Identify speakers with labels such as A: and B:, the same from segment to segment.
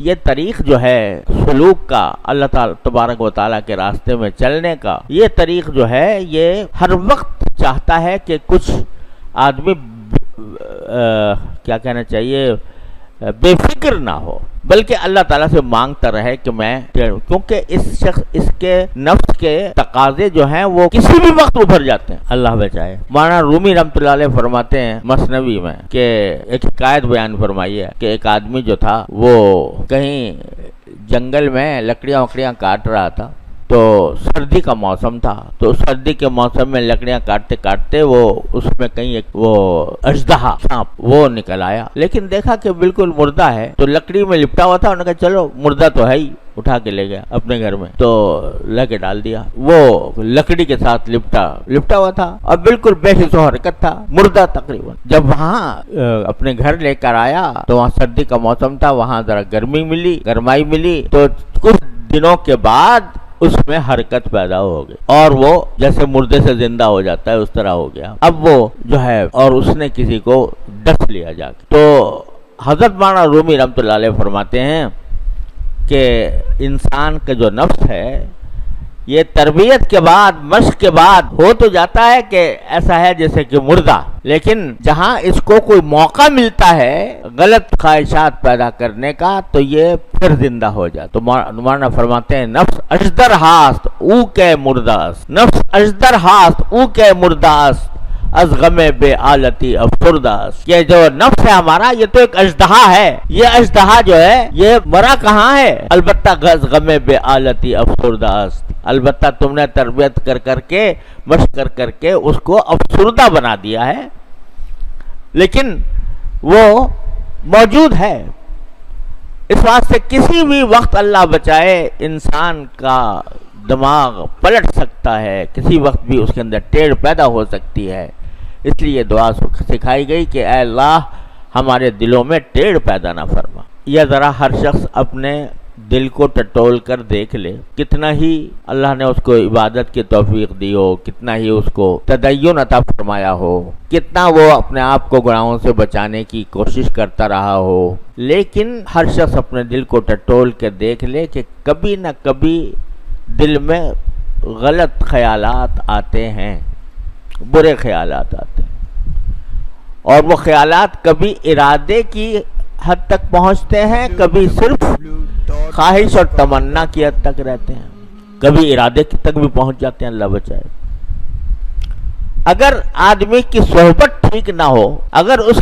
A: یہ طریق جو ہے سلوک کا، اللہ تعالیٰ تبارک و تعالیٰ کے راستے میں چلنے کا، یہ طریق جو ہے یہ ہر وقت چاہتا ہے کہ کچھ آدمی کیا کہنا چاہیے بے فکر نہ ہو، بلکہ اللہ تعالیٰ سے مانگتا رہے کہ میں، کیونکہ اس کے نفس کے تقاضے جو ہیں وہ کسی بھی وقت ابھر جاتے ہیں، اللہ بچائے۔ مولانا رومی رحمۃ اللہ علیہ فرماتے ہیں مثنوی میں کہ ایک حکایت بیان فرمائی ہے کہ ایک آدمی جو تھا وہ کہیں جنگل میں لکڑیاں وکڑیاں کاٹ رہا تھا، تو سردی کا موسم تھا، تو سردی کے موسم میں لکڑیاں کاٹتے کاٹتے وہ اس میں کہیں ایک وہ اژدہا سانپ وہ نکل آیا، لیکن دیکھا کہ بالکل مردہ ہے، تو لکڑی میں لپٹا ہوا تھا، انہوں نے کہا چلو مردہ تو ہے ہی، اٹھا کے لے گیا اپنے گھر میں، تو لے کے ڈال دیا۔ وہ لکڑی کے ساتھ لپٹا ہوا تھا اور بالکل بے حس و حرکت تھا، مردہ تقریباً۔ جب وہاں اپنے گھر لے کر آیا تو وہاں سردی کا موسم تھا، وہاں ذرا گرمائی ملی، تو کچھ دنوں کے بعد اس میں حرکت پیدا ہو گئی اور وہ جیسے مردے سے زندہ ہو جاتا ہے اس طرح ہو گیا۔ اب وہ جو ہے اور اس نے کسی کو ڈس لیا جا کے، تو حضرت مولانا رومی رحمۃ اللہ علیہ فرماتے ہیں کہ انسان کا جو نفس ہے یہ تربیت کے بعد، مشق کے بعد ہو تو جاتا ہے کہ ایسا ہے جیسے کہ مردہ، لیکن جہاں اس کو کوئی موقع ملتا ہے غلط خواہشات پیدا کرنے کا تو یہ پھر زندہ ہو جاتا۔ تو مولانا فرماتے ہیں نفس اجدر ہاست او کے مرداست، نفس اجدر ہاست او کے مرداست از غم بے آلتی افسرداست۔ یہ جو نفس ہے ہمارا یہ تو ایک اژدہا ہے، یہ اژدہا جو ہے یہ مرا کہاں ہے؟ البتہ از غم بے آلتی افسرداست، البتہ تم نے تربیت کر کے مشق کر کے اس کو افسردہ بنا دیا ہے، لیکن وہ موجود ہے۔ اس واسطے کسی بھی وقت اللہ بچائے انسان کا دماغ پلٹ سکتا ہے، کسی وقت بھی اس کے اندر ٹیڑھ پیدا ہو سکتی ہے، اس لیے دعا سکھائی گئی کہ اے اللہ ہمارے دلوں میں ٹیڑھ پیدا نہ فرما۔ یہ ذرا ہر شخص اپنے دل کو ٹٹول کر دیکھ لے، کتنا ہی اللہ نے اس کو عبادت کی توفیق دی ہو، کتنا ہی اس کو تدین عطا فرمایا ہو، کتنا وہ اپنے آپ کو گناہوں سے بچانے کی کوشش کرتا رہا ہو، لیکن ہر شخص اپنے دل کو ٹٹول کے دیکھ لے کہ کبھی نہ کبھی دل میں غلط خیالات آتے ہیں، برے خیالات آتے ہیں، اور وہ خیالات کبھی ارادے کی حد تک پہنچتے ہیں، کبھی صرف خواہش اور تمنا کی حد تک رہتے ہیں، کبھی ارادے تک بھی پہنچ جاتے ہیں، اللہ بچائے۔ اگر آدمی کی صحبت ٹھیک نہ ہو، اگر اس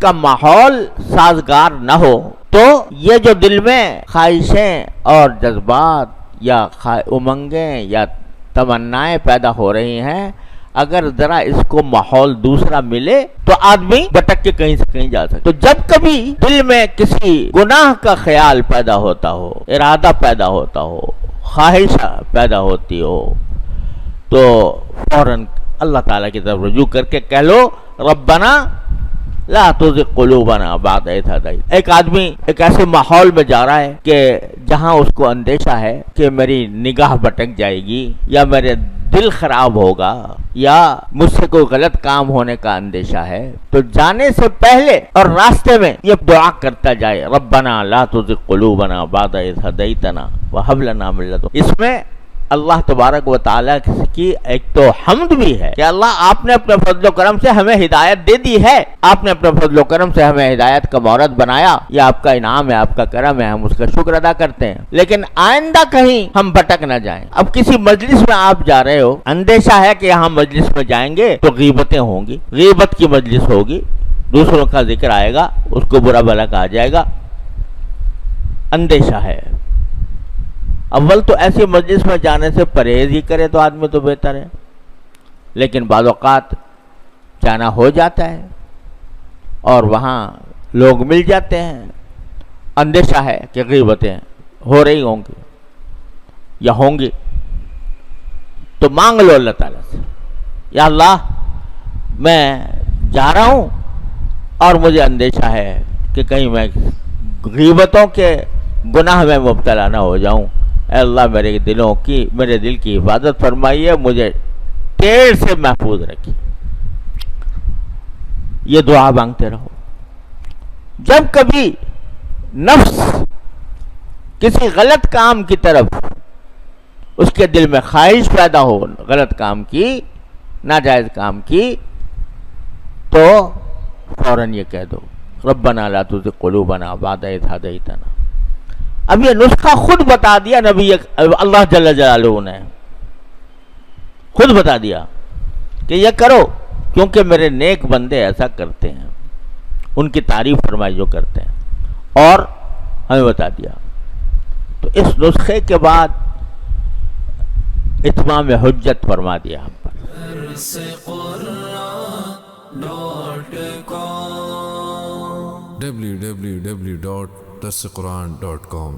A: کا ماحول سازگار نہ ہو، تو یہ جو دل میں خواہشیں اور جذبات یا امنگیں یا تمنائیں پیدا ہو رہی ہیں، اگر ذرا اس کو ماحول دوسرا ملے تو آدمی بھٹک کے کہیں سے کہیں جا سکتا۔ تو جب کبھی دل میں کسی گناہ کا خیال پیدا ہوتا ہو، ارادہ پیدا ہوتا ہو، خواہش پیدا ہوتی ہو، تو فوراً اللہ تعالیٰ کی طرف رجوع کر کے کہہ لو ربنا لا تزغ قلوبنا بعد اذ ہدیتنا۔ ایک آدمی ایک ایسے ماحول میں جا رہا ہے کہ جہاں اس کو اندیشہ ہے کہ میری نگاہ بھٹک جائے گی، یا میرے دل خراب ہوگا، یا مجھ سے کوئی غلط کام ہونے کا اندیشہ ہے، تو جانے سے پہلے اور راستے میں یہ دعا کرتا جائے ربنا لا تزغ قلوبنا بعد اذ ہدیتنا وہب لنا من لدنک۔ اس میں اللہ تبارک و تعالیٰ کی ایک تو حمد بھی ہے کہ اللہ آپ نے اپنے فضل و کرم سے ہمیں ہدایت دے دی ہے، آپ نے اپنے فضل و کرم سے ہمیں ہدایت کا مورد بنایا، یہ آپ کا انعام ہے، آپ کا کرم ہے، ہم اس کا شکر ادا کرتے ہیں، لیکن آئندہ کہیں ہم بھٹک نہ جائیں۔ اب کسی مجلس میں آپ جا رہے ہو، اندیشہ ہے کہ یہاں مجلس میں جائیں گے تو غیبتیں ہوں گی، غیبت کی مجلس ہوگی، دوسروں کا ذکر آئے گا، اس کو برا بھلا کہا جائے گا، اندیشہ ہے۔ اول تو ایسی مجلس میں جانے سے پرہیز ہی کرے تو آدمی تو بہتر ہے، لیکن بعض اوقات جانا ہو جاتا ہے اور وہاں لوگ مل جاتے ہیں، اندیشہ ہے کہ غیبتیں ہو رہی ہوں گی یا ہوں گی، تو مانگ لو اللہ تعالیٰ سے یا اللہ میں جا رہا ہوں اور مجھے اندیشہ ہے کہ کہیں میں غیبتوں کے گناہ میں مبتلا نہ ہو جاؤں، اے اللہ میرے دل کی حفاظت فرمائیے، مجھے ٹیڑھ سے محفوظ رکھیے۔ یہ دعا مانگتے رہو۔ جب کبھی نفس کسی غلط کام کی طرف اس کے دل میں خواہش پیدا ہو غلط کام کی، ناجائز کام کی، تو فوراً یہ کہہ دو ربنا لا تزغ قلوبنا بعد اذ ہدیتنا۔ اب یہ نسخہ خود بتا دیا نبی اللہ جل جلالہ نے، خود بتا دیا کہ یہ کرو، کیونکہ میرے نیک بندے ایسا کرتے ہیں، ان کی تعریف فرمائی جو کرتے ہیں، اور ہمیں بتا دیا۔ تو اس نسخے کے بعد اتمام حجت فرما دیا ہم پر۔
B: www.darsequran.com